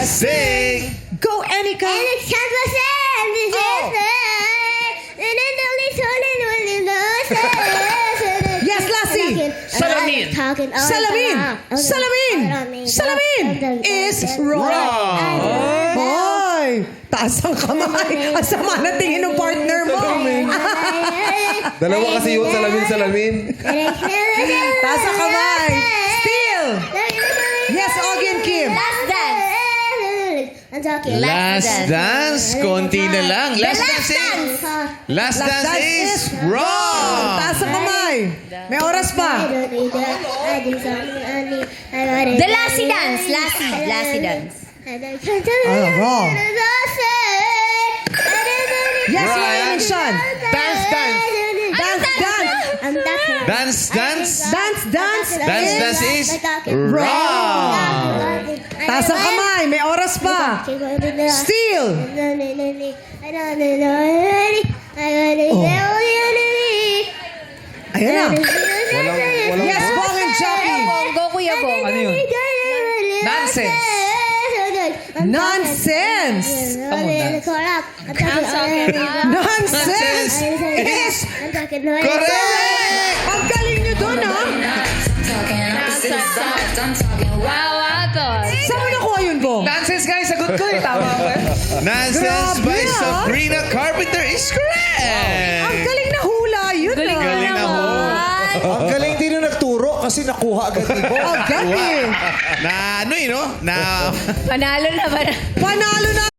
sing. Go, Anika! Yes, Lassie! Salamin. Salamin! Salamin! Salamin! Is wrong! Hoy! Taas ang kamay. Ang sama na tingin ng partner mo. Dalawa kasi yun, salamin. Taas ang kamay. Still! Yes, Augie and Kim. Last dance. Konti na lang. Last dance is wrong. Taas ang kamay. May oras pa. The Lassie dance. Lassie dance. Wrong. Yes, Ryan and Sean. Dance. Dance is wrong. Taas ang kamay. May oras pa. Still. Ayan na. Yes, Bong and Jackie. Go, Kuya Bong. Ano yun? Nonsense. Nonsense. Nonsense is Correct! ang galing nyo doon, ha? Wow, Atos. Saan mo nakuha yun, Bong? Nonsense guys, sagot ko eh. Tama ba? Nonsense Grabe, by ah. Sabrina Carpenter is Ang correct! galing na hula yun, Galing ah. Galing na ho. Ang galing din yung nagturo kasi nakuha agad ni Bo. Ang galing. Na ano no? Na Panalo na ba? Panalo na